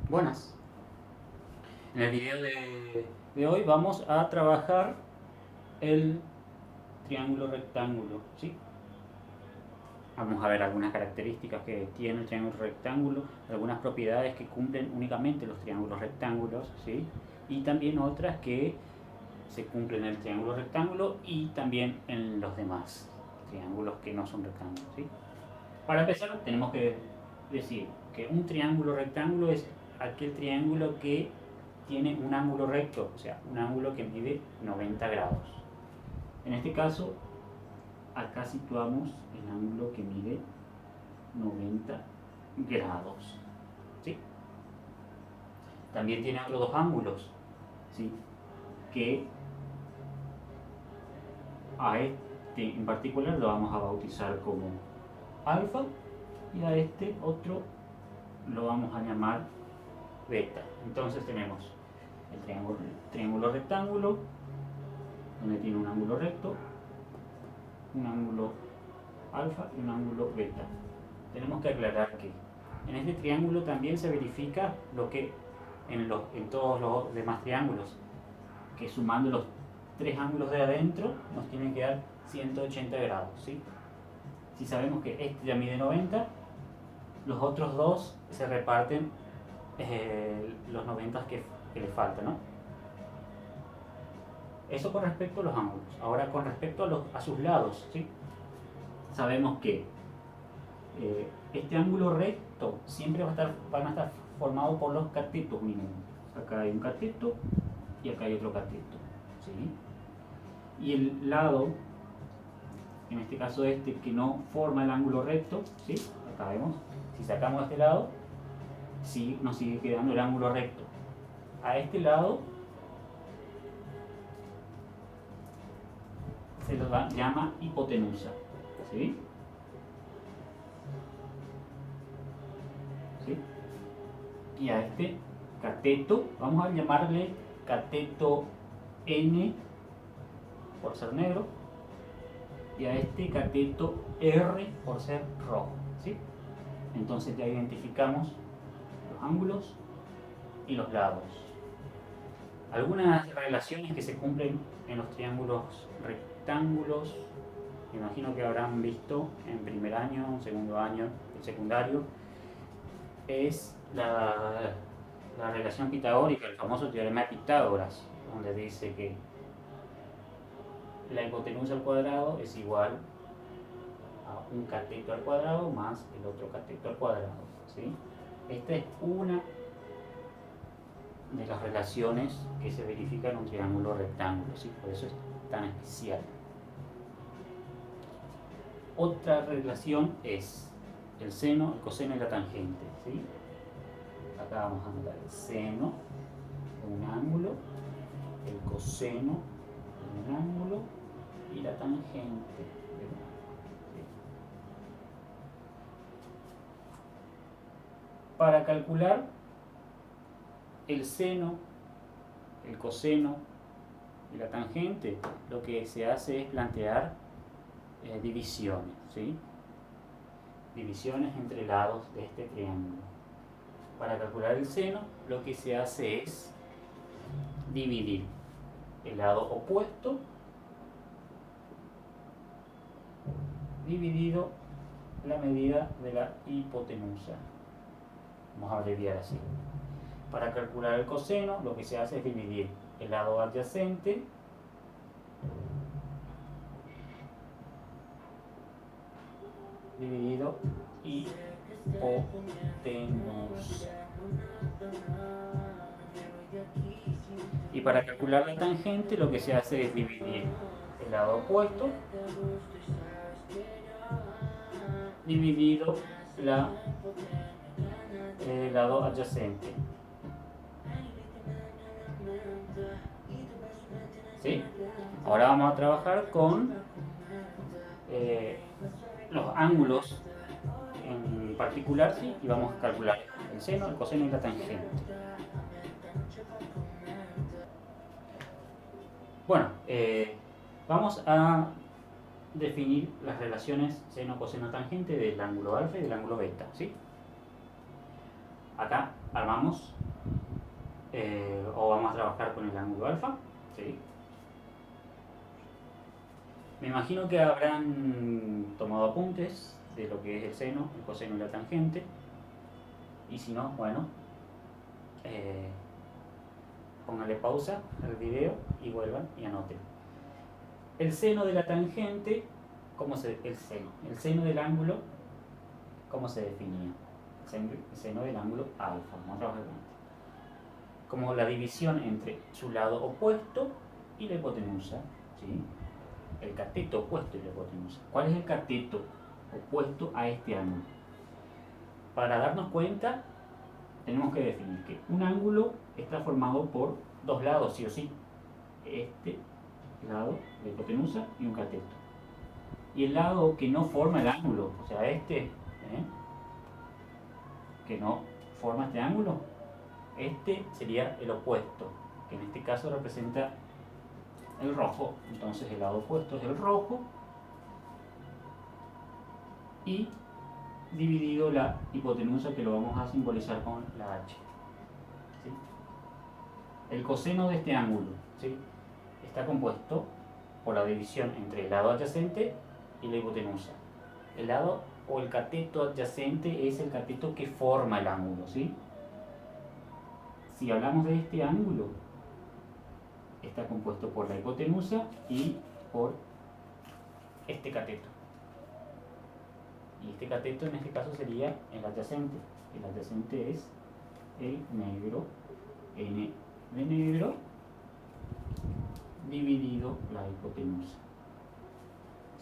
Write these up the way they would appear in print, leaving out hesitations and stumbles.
Buenas. En el video de hoy vamos a trabajar el triángulo rectángulo, ¿sí? Vamos a ver algunas características que tiene el triángulo rectángulo, algunas propiedades que cumplen únicamente los triángulos rectángulos, ¿sí? Y también otras que se cumplen en el triángulo rectángulo y también en los demás triángulos que no son rectángulos, ¿sí? Para empezar tenemos que decir que un triángulo rectángulo es aquel triángulo que tiene un ángulo recto, o sea, un ángulo que mide 90 grados. En este caso, acá situamos el ángulo que mide 90 grados, ¿sí? También tiene otros dos ángulos, ¿sí? Que a este en particular lo vamos a bautizar como alfa y a este otro lo vamos a llamar beta. Entonces tenemos el triángulo rectángulo, donde tiene un ángulo recto, un ángulo alfa y un ángulo beta. Tenemos que aclarar que en este triángulo también se verifica lo que en todos los demás triángulos, que sumando los tres ángulos de adentro nos tienen que dar 180 grados, ¿sí? Si sabemos que este ya mide 90, los otros dos se reparten los 90 que le faltan, ¿no? Eso con respecto a los ángulos. Ahora con respecto a sus lados, ¿sí? Sabemos que este ángulo recto siempre van a estar formados por los catetos mínimos. Acá hay un cateto y acá hay otro cateto, ¿sí? Y el lado, en este caso este, que no forma el ángulo recto, ¿sí? Acá vemos, si sacamos este lado, sí, nos sigue quedando el ángulo recto. A este lado se lo llama hipotenusa, ¿sí? ¿Sí? Y a este cateto, vamos a llamarle cateto N por ser negro, y a este cateto R por ser rojo, ¿sí? Entonces ya identificamos los ángulos y los lados. Algunas relaciones que se cumplen en los triángulos rectángulos, me imagino que habrán visto en primer año, segundo año, el secundario, es la relación pitagórica, el famoso teorema de Pitágoras, donde dice que la hipotenusa al cuadrado es igual a un cateto al cuadrado más el otro cateto al cuadrado, ¿sí? Esta es una de las relaciones que se verifican en un triángulo rectángulo, ¿sí? Por eso es tan especial. Otra relación es el seno, el coseno y la tangente, ¿sí? Acá vamos a anotar el seno de un ángulo, el coseno de un ángulo y la tangente de un ángulo, ¿sí? Para calcular el seno, el coseno y la tangente, lo que se hace es plantear divisiones, ¿sí? Divisiones entre lados de este triángulo. Para calcular el seno, lo que se hace es dividir el lado opuesto dividido la medida de la hipotenusa. Vamos a abreviar así. Para calcular el coseno, lo que se hace es dividir el lado adyacente dividido hipotenusa. Y para calcular la tangente, lo que se hace es dividir el lado opuesto dividido el lado adyacente. ¿Sí? Ahora vamos a trabajar con los ángulos en particular, ¿sí? Y vamos a calcular el seno, el coseno y la tangente. Bueno, vamos a definir las relaciones seno, coseno, tangente del ángulo alfa y del ángulo beta, ¿sí? Acá armamos o vamos a trabajar con el ángulo alfa, ¿sí? Me imagino que habrán tomado apuntes de lo que es el seno, el coseno y la tangente. Y si no, bueno, eh, póngale pausa al video y vuelvan y anoten. El seno de la tangente, el seno del ángulo, ¿cómo se definía? El seno del ángulo alfa, vamos a trabajar con esto. Como la división entre su lado opuesto y la hipotenusa, ¿sí? El cateto opuesto y la hipotenusa. ¿Cuál es el cateto opuesto a este ángulo? Para darnos cuenta, tenemos que definir que un ángulo está formado por dos lados, sí o sí. Este lado, la hipotenusa, y un cateto. Y el lado que no forma el ángulo, o sea, que no forma este ángulo, este sería el opuesto, que en este caso representa el rojo. Entonces el lado opuesto es el rojo y dividido la hipotenusa, que lo vamos a simbolizar con la H. ¿Sí? El coseno de este ángulo, ¿sí?, está compuesto por la división entre el lado adyacente y la hipotenusa. El lado o el cateto adyacente es el cateto que forma el ángulo, ¿sí? Si hablamos de este ángulo, está compuesto por la hipotenusa y por este cateto. Y este cateto en este caso sería el adyacente. El adyacente es el negro, N de negro, dividido la hipotenusa.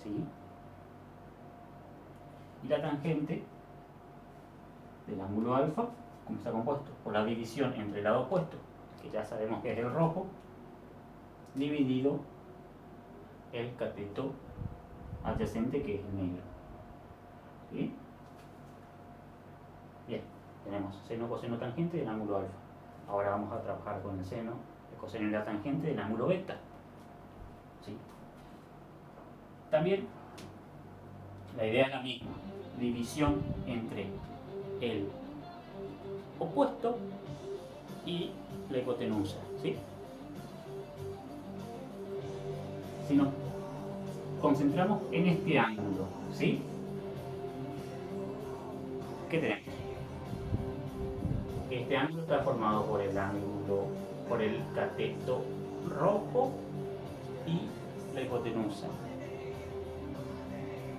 ¿Sí? Y la tangente del ángulo alfa, como está compuesto por la división entre el lado opuesto, que ya sabemos que es el rojo, dividido el cateto adyacente, que es el negro. ¿Sí? Bien, tenemos seno, coseno, tangente del ángulo alfa. Ahora vamos a trabajar con el seno, el coseno y la tangente del ángulo beta. ¿Sí? También la idea es la misma, división entre el opuesto y la hipotenusa, ¿sí? Si nos concentramos en este ángulo, ¿sí?, ¿qué tenemos? Este ángulo está formado por el cateto rojo y la hipotenusa.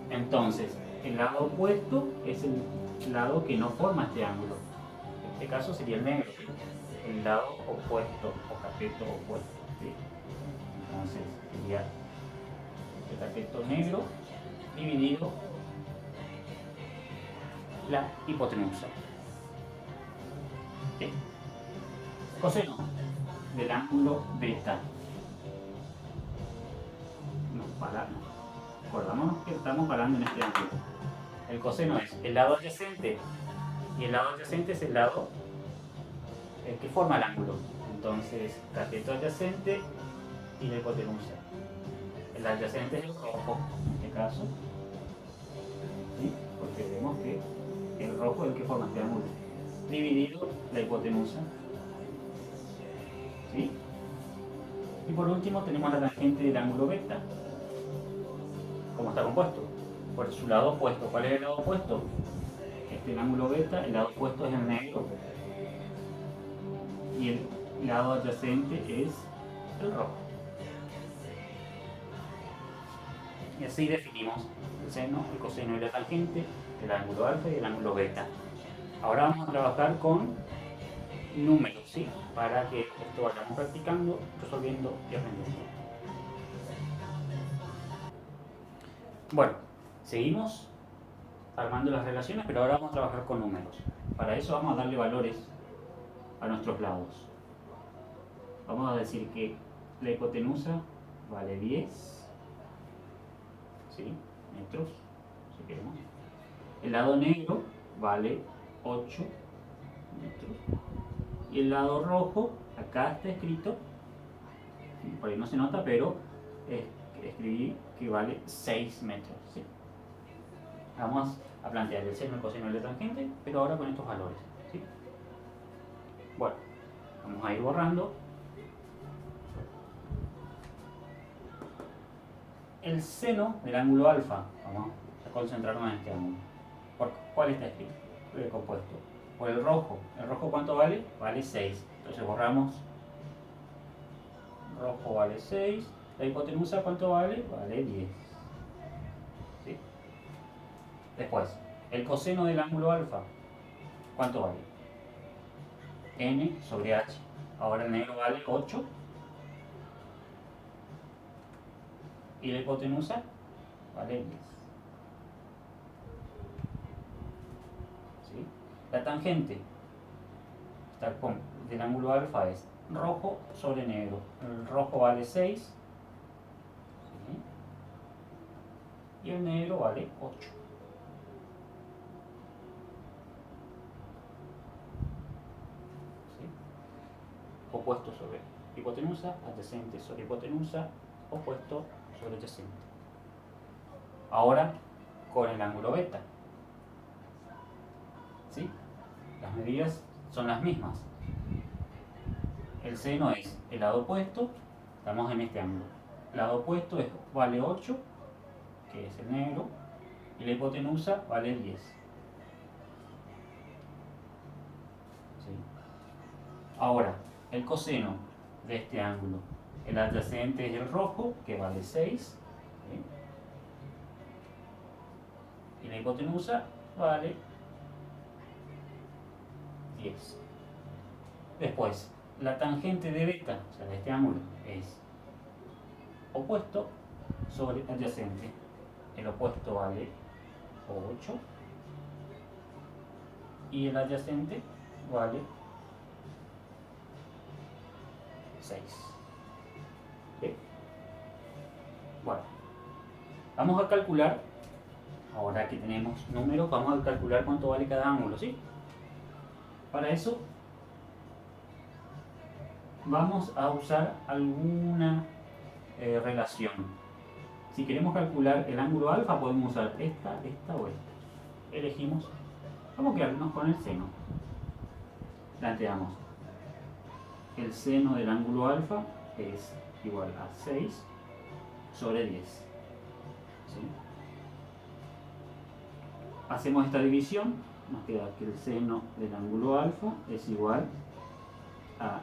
Entonces, el lado opuesto es el lado que no forma este ángulo. En este caso sería el negro, ¿sí?, el lado opuesto o cateto opuesto, ¿sí? Entonces sería el cateto negro dividido la hipotenusa. Bien. Coseno del ángulo beta. Acordémonos que estamos parando en este ángulo. El coseno es el lado adyacente, y el lado adyacente es el lado que forma el ángulo. Entonces, cateto adyacente y la hipotenusa. El adyacente es el rojo, en este caso, ¿sí?, porque vemos que el rojo es el que forma este ángulo, dividido la hipotenusa. ¿Sí? Y por último tenemos la tangente del ángulo beta. ¿Cómo está compuesto? Por su lado opuesto. ¿Cuál es el lado opuesto? Este es el ángulo beta, el lado opuesto es el negro y el lado adyacente es el rojo. Y así definimos el seno, el coseno y la tangente del ángulo alfa y el ángulo beta. Ahora vamos a trabajar con números, ¿sí?, para que esto vayamos practicando, resolviendo y aprendiendo. Bueno, seguimos armando las relaciones, pero ahora vamos a trabajar con números. Para eso vamos a darle valores a nuestros lados. Vamos a decir que la hipotenusa vale 10, ¿sí?, metros, si queremos. El lado negro vale 8 metros. Y el lado rojo, acá está escrito, por ahí no se nota, pero escribí que vale 6 metros. ¿Sí? Vamos a plantear el seno, el coseno y la tangente, pero ahora con estos valores. ¿Sí? Vamos a ir borrando. El seno del ángulo alfa, vamos a concentrarnos en este ángulo. ¿Por cuál está escrito? Compuesto. Por el rojo. ¿El rojo cuánto vale? Vale 6. Entonces borramos. Rojo vale 6. La hipotenusa ¿cuánto vale? Vale 10. ¿Sí? Después, el coseno del ángulo alfa, ¿cuánto vale? N sobre H. Ahora el negro vale 8. Y la hipotenusa vale 10. ¿Sí? La tangente del ángulo alfa es rojo sobre negro. El rojo vale 6. ¿Sí? Y el negro vale 8. ¿Sí? Opuesto sobre hipotenusa, adyacente sobre hipotenusa, opuesto sobre adyacente. Ahora con el ángulo beta. ¿Sí? Las medidas son las mismas. El seno es el lado opuesto, estamos en este ángulo. El lado opuesto vale 8, que es el negro, y la hipotenusa vale 10. ¿Sí? Ahora, el coseno de este ángulo. El adyacente es el rojo, que vale 6. ¿Sí? Y la hipotenusa vale 10. Después, la tangente de beta, o sea, de este ángulo, es opuesto sobre adyacente. El opuesto vale 8 y el adyacente vale 6. ¿Bien? Bueno, vamos a calcular, ahora que tenemos números, vamos a calcular cuánto vale cada ángulo, ¿sí? Para eso vamos a usar alguna relación. Si queremos calcular el ángulo alfa, podemos usar esta o esta. Elegimos, vamos a quedarnos con el seno. Planteamos, el seno del ángulo alfa es igual a 6 sobre 10. ¿Sí? Hacemos esta división, nos queda que el seno del ángulo alfa es igual a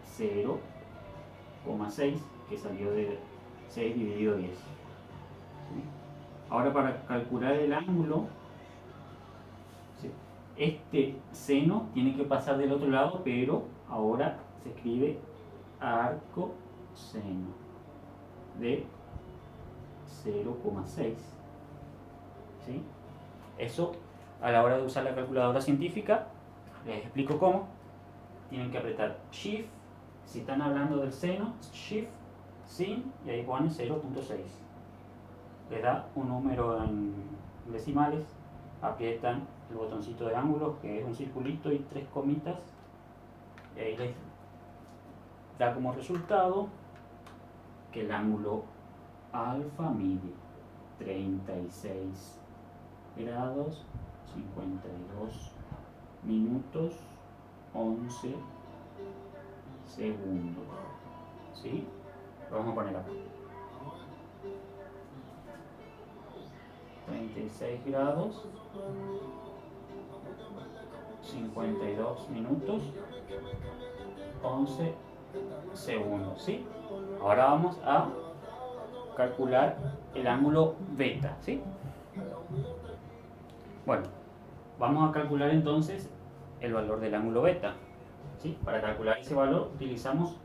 0,6, que salió de 6 dividido 10. ¿Sí? Ahora para calcular el ángulo, ¿sí?, este seno tiene que pasar del otro lado, pero ahora se escribe arco seno de 0,6. ¿Sí? Eso, a la hora de usar la calculadora científica, les explico cómo. Tienen que apretar Shift, si están hablando del seno, Shift, sin, y ahí ponen 0,6. Les da un número en decimales, aprietan el botoncito de ángulos, que es un circulito y 3 comitas, y ahí les da como resultado que el ángulo alfa mide 36 grados, 52 minutos, 11 segundos. ¿Sí? Lo vamos a poner acá. 36 grados, 52 minutos, 11 segundos. ¿Sí? Ahora vamos a calcular el ángulo beta. ¿Sí? Bueno, vamos a calcular entonces el valor del ángulo beta. ¿Sí? Para calcular ese valor utilizamos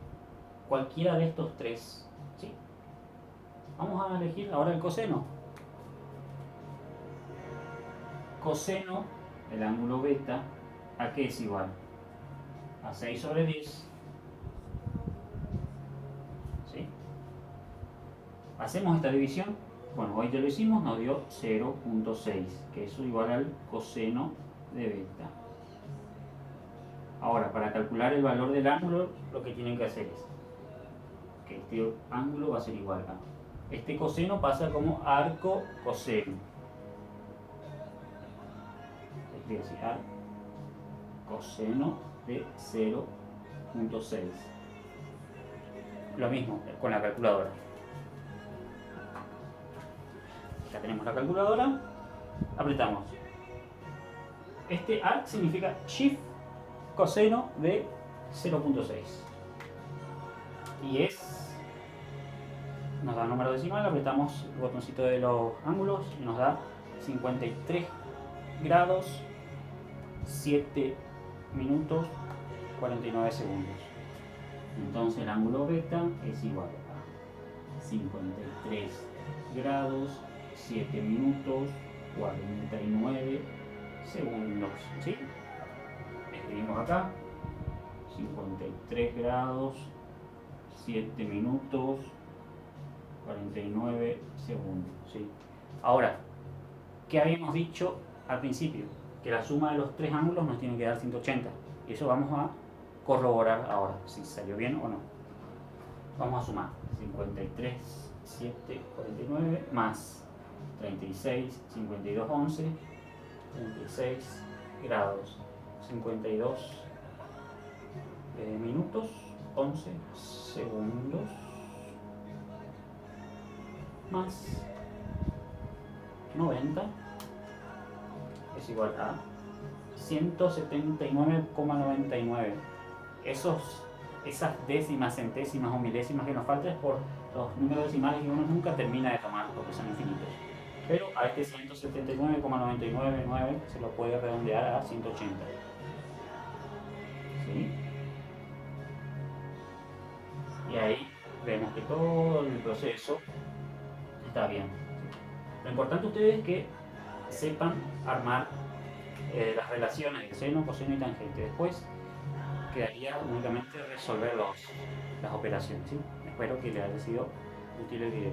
cualquiera de estos tres. ¿Sí? Vamos a elegir ahora el coseno. Coseno del ángulo beta, ¿a qué es igual? A 6 sobre 10. ¿Sí? Hacemos esta división. Bueno, hoy ya lo hicimos, nos dio 0,6, que eso igual al coseno de beta. Ahora, para calcular el valor del ángulo, lo que tienen que hacer es que este ángulo va a ser igual a este coseno, pasa como arco coseno. Es decir, coseno de 0,6. 0.6. Lo mismo con la calculadora. Ya tenemos la calculadora. Apretamos. Este ARC significa Shift coseno de 0.6. Y nos da número decimal, apretamos el botoncito de los ángulos y nos da 53 grados 7 minutos 49 segundos. Entonces el ángulo beta es igual a 53 grados 7 minutos 49 segundos. ¿Sí? Escribimos acá 53 grados 7 minutos 49 segundos. ¿Sí? Ahora, ¿qué habíamos dicho al principio? Que la suma de los tres ángulos nos tiene que dar 180. Y eso vamos a corroborar ahora, si salió bien o no. Vamos a sumar 53, 7, 49 más 36, 52, 11, 36 grados, 52 minutos, 11 segundos, más 90 es igual a 179,99. Esas décimas, centésimas o milésimas que nos faltan es por los números decimales que uno nunca termina de tomar porque son infinitos. Pero a este 179,999 se lo puede redondear a 180. ¿Sí? Y ahí vemos que todo el proceso está bien. Lo importante ustedes es que sepan armar las relaciones de seno, coseno y tangente. Después quedaría únicamente resolver las operaciones. ¿Sí? Espero que les haya sido útil el video.